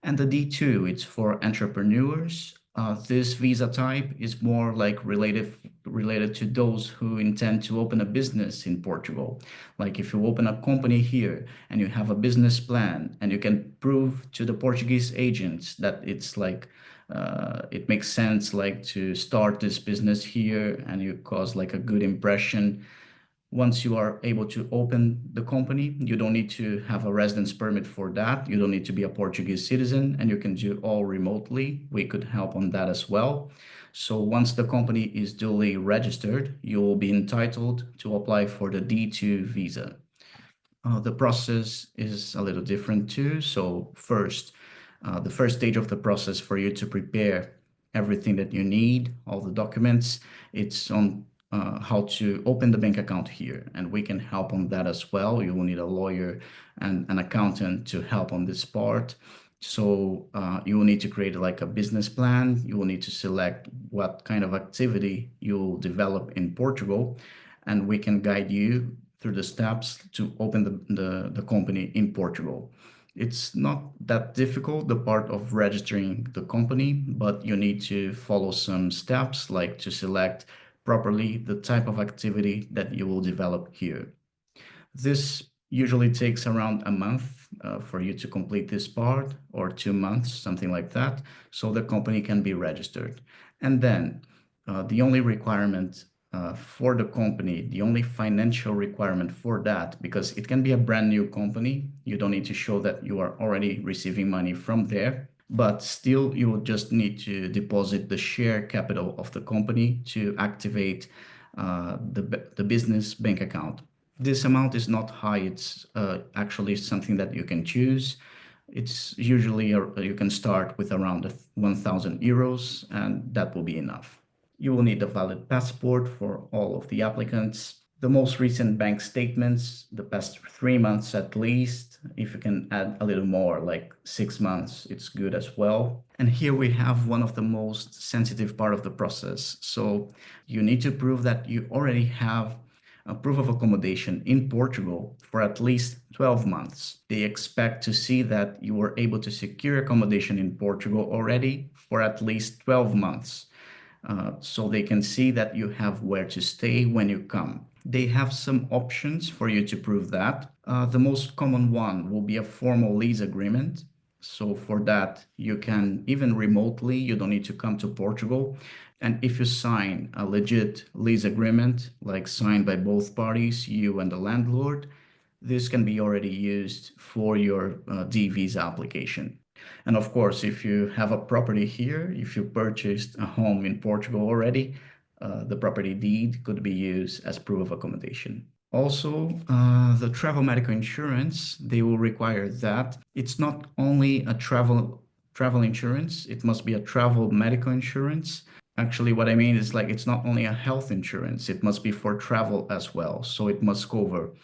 And the D2, it's for entrepreneurs. This visa type is more like related to those who intend to open a business in Portugal. Like if you open a company here and you have a business plan and you can prove to the Portuguese agents that it's like it makes sense like to start this business here and you cause like a good impression. Once you are able to open the company, you don't need to have a residence permit for that. You don't need to be a Portuguese citizen, and you can do all remotely. We could help on that as well. So once the company is duly registered, you will be entitled to apply for the D2 visa. The process is a little different too. So first, the first stage of the process for you to prepare everything that you need, all the documents, it's on how to open the bank account here, and we can help on that as well. You will need a lawyer and an accountant to help on this part. So you will need to create like a business plan. You will need to select what kind of activity you'll develop in Portugal, and we can guide you through the steps to open the company in Portugal. It's not that difficult, the part of registering the company, but you need to follow some steps like to select properly the type of activity that you will develop here. This usually takes around a month for you to complete this part, or 2 months, something like that, so the company can be registered. And then the only requirement for the company, the only financial requirement for that, because it can be a brand new company, you don't need to show that you are already receiving money from there. But still, you will just need to deposit the share capital of the company to activate the business bank account. This amount is not high. It's actually something that you can choose. It's usually, you can start with around 1,000 euros, and that will be enough. You will need a valid passport for all of the applicants. The most recent bank statements, the past 3 months at least. If you can add a little more, like 6 months, it's good as well. And here we have one of the most sensitive part of the process. So you need to prove that you already have a proof of accommodation in Portugal for at least 12 months. They expect to see that you were able to secure accommodation in Portugal already for at least 12 months. So they can see that you have where to stay when you come. They have some options for you to prove that. The most common one will be a formal lease agreement. So for that, you can, even remotely, you don't need to come to Portugal. And if you sign a legit lease agreement, like signed by both parties, you and the landlord, this can be already used for your D visa application. And of course, if you have a property here, if you purchased a home in Portugal already, the property deed could be used as proof of accommodation. Also, the travel medical insurance, they will require that. It's not only a travel insurance, it must be a travel medical insurance. Actually, what I mean is like it's not only a health insurance, it must be for travel as well. So it must cover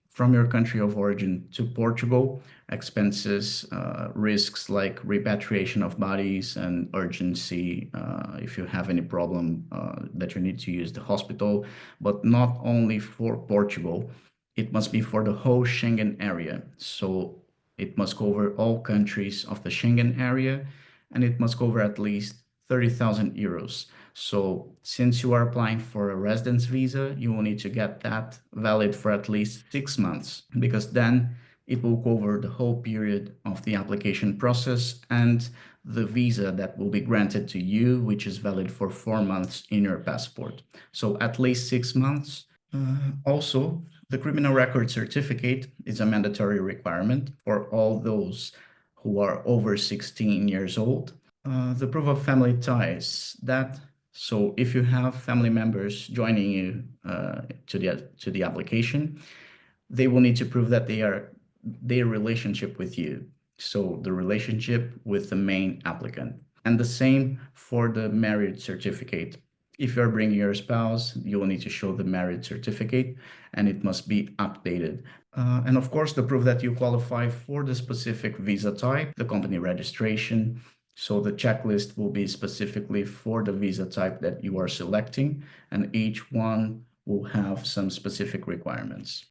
from your country of origin to Portugal, expenses, risks like repatriation of bodies and urgency if you have any problem that you need to use the hospital, but not only for Portugal, it must be for the whole Schengen area. So it must cover all countries of the Schengen area, and it must cover at least 30,000 euros. So since you are applying for a residence visa, you will need to get that valid for at least 6 months, because then it will cover the whole period of the application process and the visa that will be granted to you, which is valid for 4 months in your passport. So at least 6 months. Also, the criminal record certificate is a mandatory requirement for all those who are over 16 years old. The proof of family ties, so if you have family members joining you to the application, they will need to prove that they are their relationship with you. So the relationship with the main applicant. And the same for the marriage certificate. If you're bringing your spouse, you will need to show the marriage certificate, and it must be updated. And of course, the proof that you qualify for the specific visa type, the company registration. So the checklist will be specifically for the visa type that you are selecting, and each one will have some specific requirements.